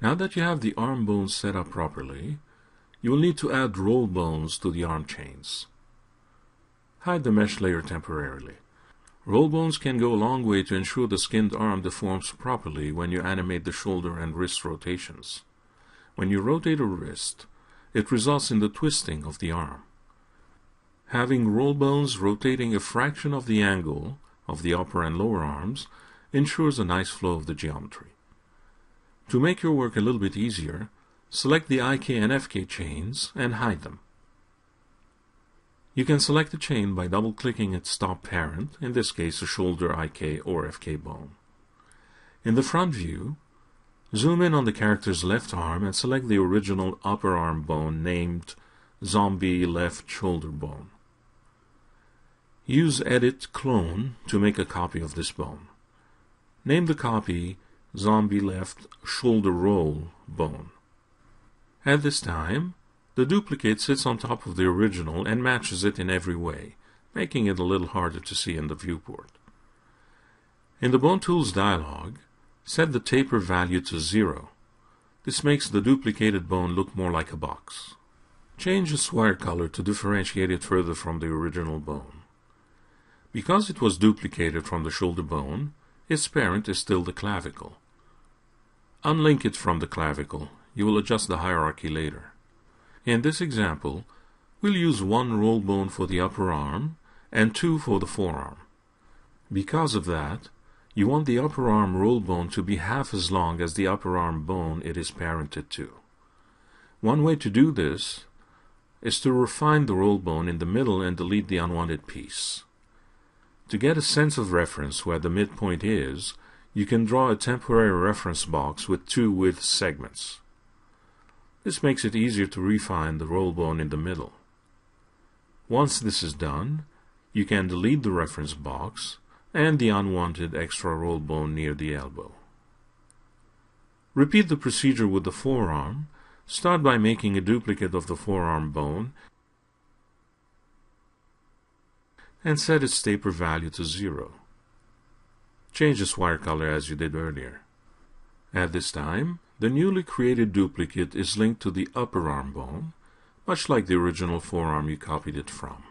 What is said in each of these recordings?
Now that you have the arm bones set up properly, you will need to add roll bones to the arm chains. Hide the mesh layer temporarily. Roll bones can go a long way to ensure the skinned arm deforms properly when you animate the shoulder and wrist rotations. When you rotate a wrist, it results in the twisting of the arm. Having roll bones rotating a fraction of the angle of the upper and lower arms ensures a nice flow of the geometry. To make your work a little bit easier, select the IK and FK chains and hide them. You can select the chain by double-clicking its top parent, in this case a shoulder IK or FK bone. In the front view, zoom in on the character's left arm and select the original upper arm bone named Zombie Left Shoulder Bone. Use Edit Clone to make a copy of this bone. Name the copy Zombie Left Shoulder Roll Bone. At this time, the duplicate sits on top of the original and matches it in every way, making it a little harder to see in the viewport. In the Bone Tools dialog, set the taper value to 0. This makes the duplicated bone look more like a box. Change its wire color to differentiate it further from the original bone. Because it was duplicated from the shoulder bone, its parent is still the clavicle. Unlink it from the clavicle. You will adjust the hierarchy later. In this example, we'll use 1 roll bone for the upper arm and 2 for the forearm. Because of that, you want the upper arm roll bone to be half as long as the upper arm bone it is parented to. One way to do this is to refine the roll bone in the middle and delete the unwanted piece. To get a sense of reference where the midpoint is, you can draw a temporary reference box with 2 width segments. This makes it easier to refine the roll bone in the middle. Once this is done, you can delete the reference box and the unwanted extra roll bone near the elbow. Repeat the procedure with the forearm. Start by making a duplicate of the forearm bone and set its taper value to 0. Change its wire color as you did earlier. At this time, the newly created duplicate is linked to the upper arm bone, much like the original forearm you copied it from.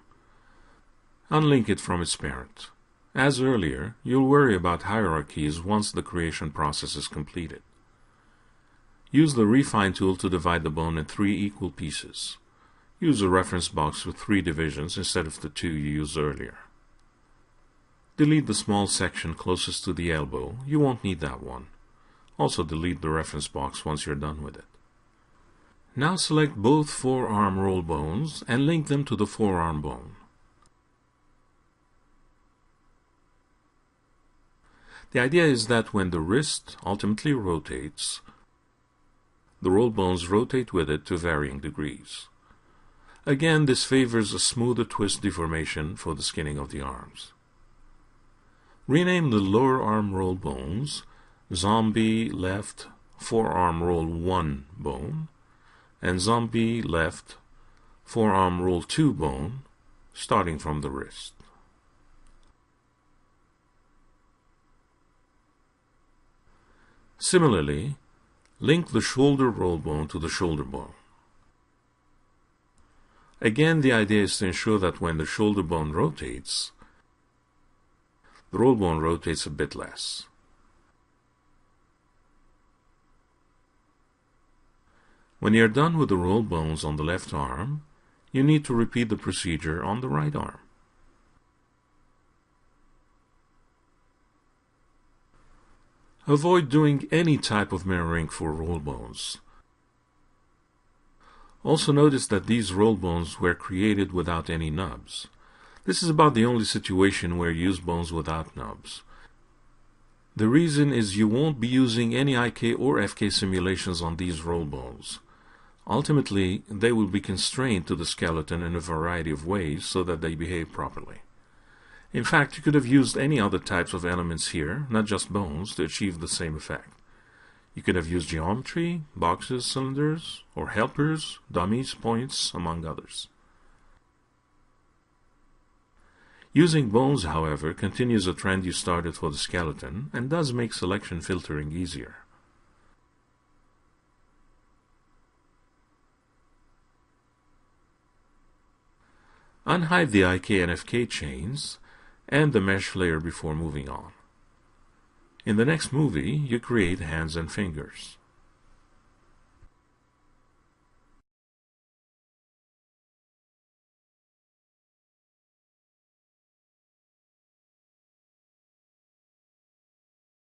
Unlink it from its parent. As earlier, you'll worry about hierarchies once the creation process is completed. Use the Refine tool to divide the bone in 3 equal pieces. Use a reference box with 3 divisions instead of the 2 you used earlier. Delete the small section closest to the elbow. You won't need that one. Also delete the reference box once you're done with it. Now select both forearm roll bones and link them to the forearm bone. The idea is that when the wrist ultimately rotates, the roll bones rotate with it to varying degrees. Again, this favors a smoother twist deformation for the skinning of the arms. Rename the lower arm roll bones Zombie Left Forearm Roll 1 Bone and Zombie Left Forearm Roll 2 Bone, starting from the wrist. Similarly, link the shoulder roll bone to the shoulder bone. Again, the idea is to ensure that when the shoulder bone rotates, the roll bone rotates a bit less. When you're done with the roll bones on the left arm, you need to repeat the procedure on the right arm. Avoid doing any type of mirroring for roll bones. Also notice that these roll bones were created without any nubs. This is about the only situation where you use bones without nubs. The reason is you won't be using any IK or FK simulations on these roll bones. Ultimately, they will be constrained to the skeleton in a variety of ways so that they behave properly. In fact, you could have used any other types of elements here, not just bones, to achieve the same effect. You could have used geometry, boxes, cylinders, or helpers, dummies, points, among others. Using bones, however, continues a trend you started for the skeleton and does make selection filtering easier. Unhide the IK and FK chains and the mesh layer before moving on. In the next movie, you create hands and fingers.